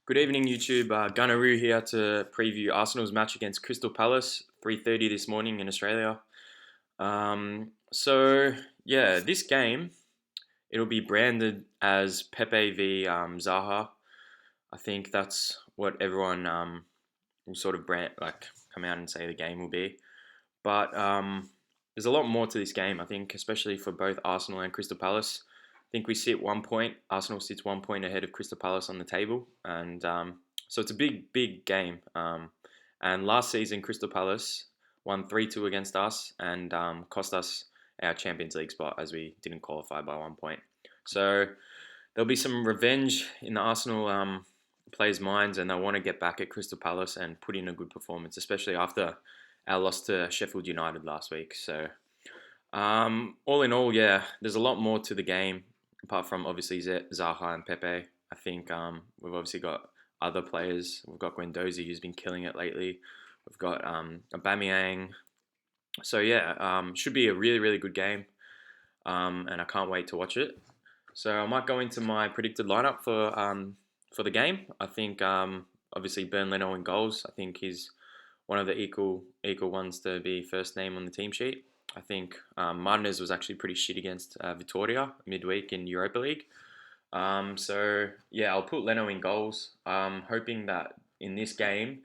Good evening, YouTube. Gunneroo here to preview Arsenal's match against Crystal Palace, 3:30 this morning in Australia. So this game it'll be branded as Pepe v Zaha. I think that's what everyone will sort of brand come out and say the game will be. But there's a lot more to this game. I think, especially for both Arsenal and Crystal Palace. I think we sit 1 point. Arsenal sits 1 point ahead of Crystal Palace on the table, and so it's a big game. And last season, Crystal Palace won 3-2 against us and cost us our Champions League spot as we didn't qualify by 1 point. So there'll be some revenge in the Arsenal players' minds, and they'll want to get back at Crystal Palace and put in a good performance, especially after our loss to Sheffield United last week. So all in all, yeah, there's a lot more to the game apart from obviously Zaha and Pepe. I think we've obviously got other players. We've got Guendouzi, who's been killing it lately. We've got Aubameyang. So yeah, should be a really good game, and I can't wait to watch it. So I might go into my predicted lineup for the game. I think obviously Bern Leno in goals. I think he's one of the equal ones to be first name on the team sheet. I think Martinez was actually pretty shit against Vitoria midweek in Europa League. So yeah, I'll put Leno in goals. Hoping that in this game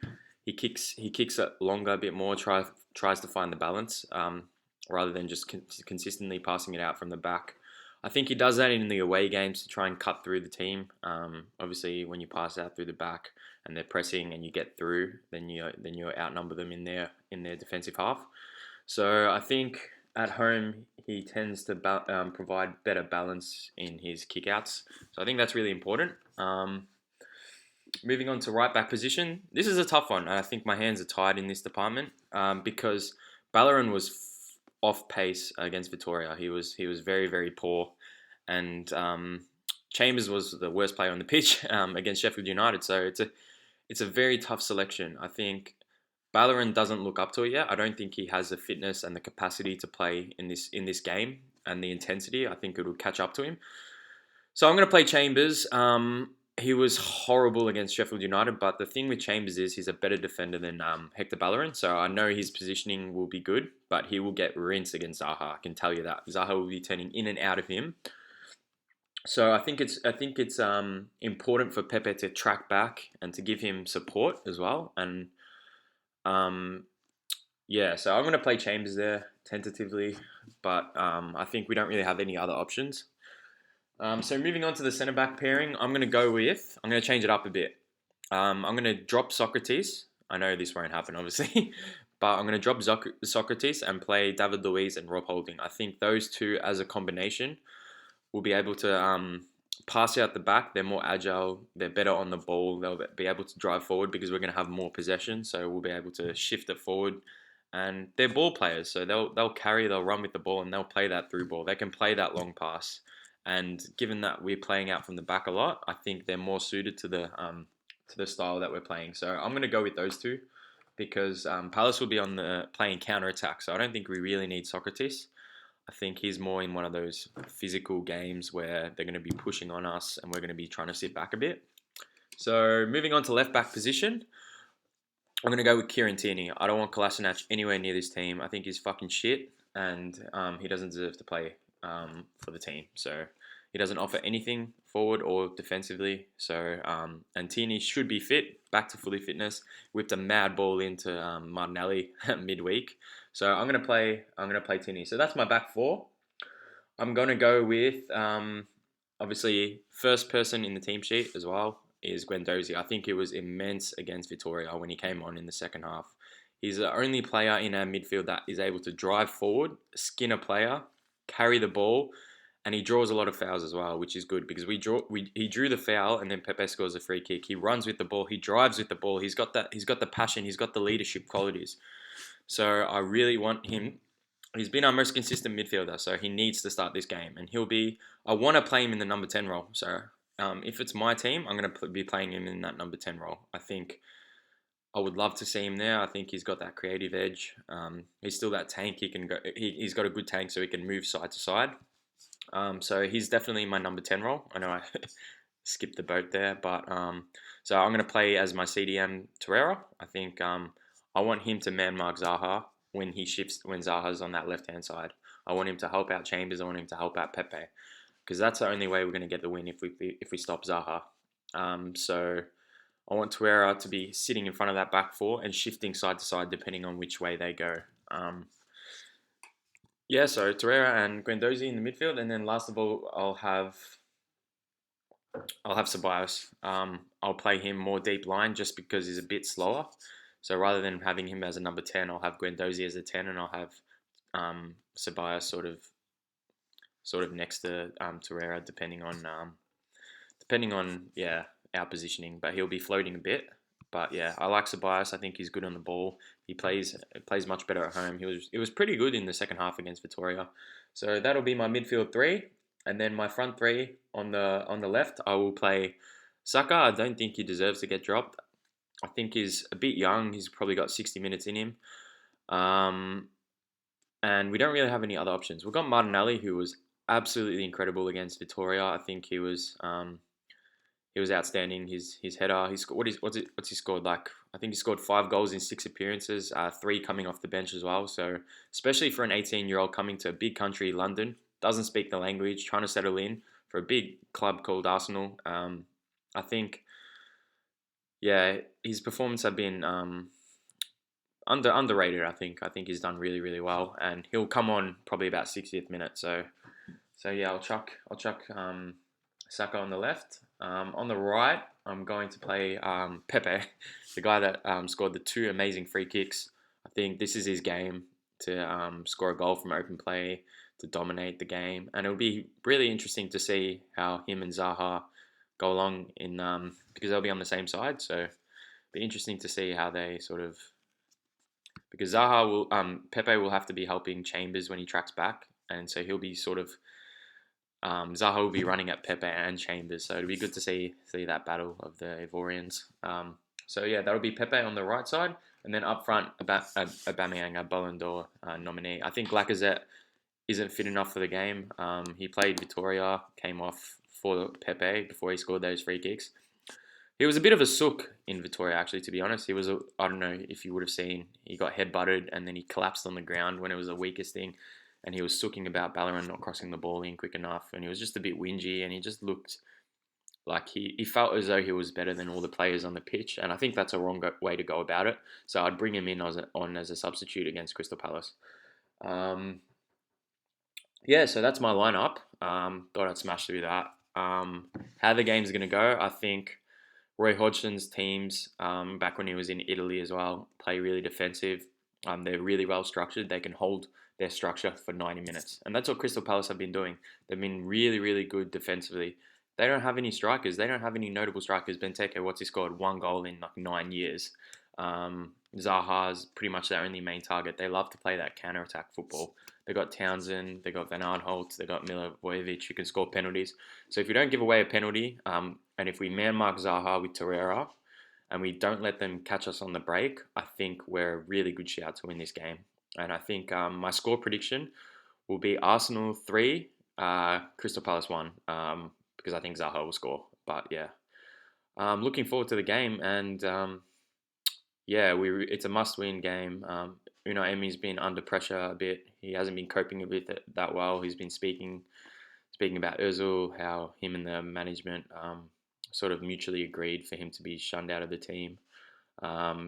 he kicks it longer a bit more, tries to find the balance rather than just consistently passing it out from the back. I think he does that in the away games to try and cut through the team. Obviously, when you pass out through the back and they're pressing and you get through, then you outnumber them in their defensive half. So I think at home he tends to provide better balance in his kickouts. So I think that's really important. Moving on to right back position, this is a tough one. I think my hands are tied in this department because Ballerin was off pace against Victoria. He was very poor, and Chambers was the worst player on the pitch against Sheffield United. So it's a very tough selection. I think Ballerin doesn't look up to it yet. I don't think he has the fitness and the capacity to play in this game and the intensity. I think it will catch up to him. So I'm going to play Chambers. He was horrible against Sheffield United, but the thing with Chambers is he's a better defender than Hector Bellerin, so I know his positioning will be good, but he will get rinsed against Zaha. I can tell you that Zaha will be turning in and out of him. So I think it's important for Pepe to track back and to give him support as well. And yeah, so I'm going to play Chambers there tentatively, but I think we don't really have any other options. So moving on to the centre back pairing, I'm going to change it up a bit. I'm going to drop Socrates. I know this won't happen, obviously, but I'm going to drop Socrates and play David Luiz and Rob Holding. I think those two as a combination will be able to pass out the back. They're more agile. They're better on the ball. They'll be able to drive forward because we're going to have more possession. So we'll be able to shift it forward. And they're ball players, so they'll carry, they'll run with the ball, and they'll play that through ball. They can play that long pass. And given that we're playing out from the back a lot, I think they're more suited to the style that we're playing. So I'm going to go with those two because Palace will be on the playing counter attack. So I don't think we really need Socrates. I think he's more in one of those physical games where they're going to be pushing on us and we're going to be trying to sit back a bit. So moving on to left back position, I'm going to go with Kieran Tierney. I don't want Kolasinac anywhere near this team. I think he's fucking shit and he doesn't deserve to play for the team. So he doesn't offer anything forward or defensively. So and Tierney should be fit, back to fully fitness. Whipped a mad ball into Martinelli midweek. So I'm gonna play Tierney. So that's my back four. I'm gonna go with obviously first person in the team sheet as well is Guendouzi. I think it was immense against Victoria when he came on in the second half. He's the only player in our midfield that is able to drive forward, skin a player, carry the ball, and he draws a lot of fouls as well, which is good because he drew the foul and then Pepe scores a free kick. He runs with the ball, he drives with the ball. He's got the passion, he's got the leadership qualities. So I really want him. He's been our most consistent midfielder, so he needs to start this game, and I want to play him in the number 10 role. So if it's my team, I'm going to be playing him in that number 10 role. I think I would love to see him there. I think he's got that creative edge. He's still that tank. He can go. He's got a good tank, so he can move side to side. So he's definitely my number 10 role. I know skip the boat there. But so I'm going to play as my CDM Torreira. I think I want him to man mark Zaha when he shifts when Zaha's on that left hand side. I want him to help out Chambers. I want him to help out Pepe because that's the only way we're going to get the win if we stop Zaha. So I want Torreira to be sitting in front of that back four and shifting side to side depending on which way they go. Yeah, so Torreira and Guendouzi in the midfield, and then last of all, I'll have Ceballos. I'll play him more deep line just because he's a bit slower. So rather than having him as a number 10, I'll have Guendouzi as a 10, and I'll have Ceballos sort of next to Torreira, depending on our positioning. But he'll be floating a bit. But yeah, I like Ceballos. I think he's good on the ball. He plays much better at home. It was pretty good in the second half against Victoria. So that'll be my midfield three. And then my front three on the left, I will play Saka. I don't think he deserves to get dropped. I think he's a bit young. He's probably got 60 minutes in him. And we don't really have any other options. We've got Martinelli, who was absolutely incredible against Victoria. I think he was outstanding. His header. What's he scored like? I think he scored 5 goals in 6 appearances. 3 coming off the bench as well. So especially for an 18-year-old coming to a big country, London, doesn't speak the language, trying to settle in for a big club called Arsenal. I think, his performance have been underrated. I think he's done really really well, and he'll come on probably about 60th minute. So yeah, I'll chuck Saka on the left. On the right, I'm going to play Pepe, the guy that scored the 2 amazing free kicks. I think this is his game to score a goal from open play, to dominate the game, and it'll be really interesting to see how him and Zaha go along in because they'll be on the same side. So it'll be interesting to see how they because Pepe will have to be helping Chambers when he tracks back, and so he'll be Zaha will be running at Pepe and Chambers, so it'll be good to see that battle of the Ivorians. So yeah, that'll be Pepe on the right side, and then up front, Aubameyang, a Ballon d'Or nominee. I think Lacazette isn't fit enough for the game. He played Victoria, came off for Pepe before he scored those free kicks. He was a bit of a sook in Victoria, actually, to be honest. I don't know if you would have seen, he got head-butted and then he collapsed on the ground when it was the weakest thing. And he was sooking about Ballarat not crossing the ball in quick enough. And he was just a bit whingy, and he just looked like he felt as though he was better than all the players on the pitch. And I think that's a wrong way to go about it. So I'd bring him in as a substitute against Crystal Palace. So that's my lineup. Thought I'd smash through that. How the game's going to go, I think Roy Hodgson's teams, back when he was in Italy as well, play really defensive. They're really well structured. They can hold their structure for 90 minutes. And that's what Crystal Palace have been doing. They've been really, really good defensively. They don't have any strikers. They don't have any notable strikers. Benteke, what's he scored? 1 goal in like 9 years. Zaha's pretty much their only main target. They love to play that counter-attack football. They got Townsend, they got Van Aanholt, they got Milivojevic who can score penalties. So if you don't give away a penalty, and if we man-mark Zaha with Torreira, and we don't let them catch us on the break, I think we're a really good shout to win this game. And I think my score prediction will be Arsenal 3, Crystal Palace 1, because I think Zaha will score. But yeah, looking forward to the game, and it's a must-win game. Unai Emery's been under pressure a bit. He hasn't been coping with it that well. He's been speaking about Özil, how him and the management sort of mutually agreed for him to be shunned out of the team.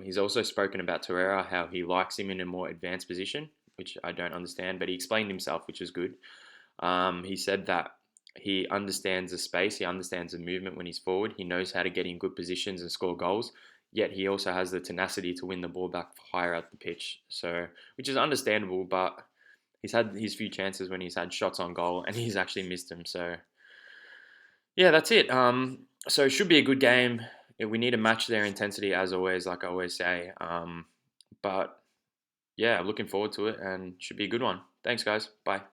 He's also spoken about Torreira, how he likes him in a more advanced position, which I don't understand, but he explained himself, which is good. He said that he understands the space, he understands the movement when he's forward, he knows how to get in good positions and score goals, yet he also has the tenacity to win the ball back higher up the pitch, so which is understandable, but he's had his few chances when he's had shots on goal and he's actually missed them. So yeah, that's it. So it should be a good game. We need to match their intensity as always, like I always say. But yeah, looking forward to it, and should be a good one. Thanks, guys. Bye.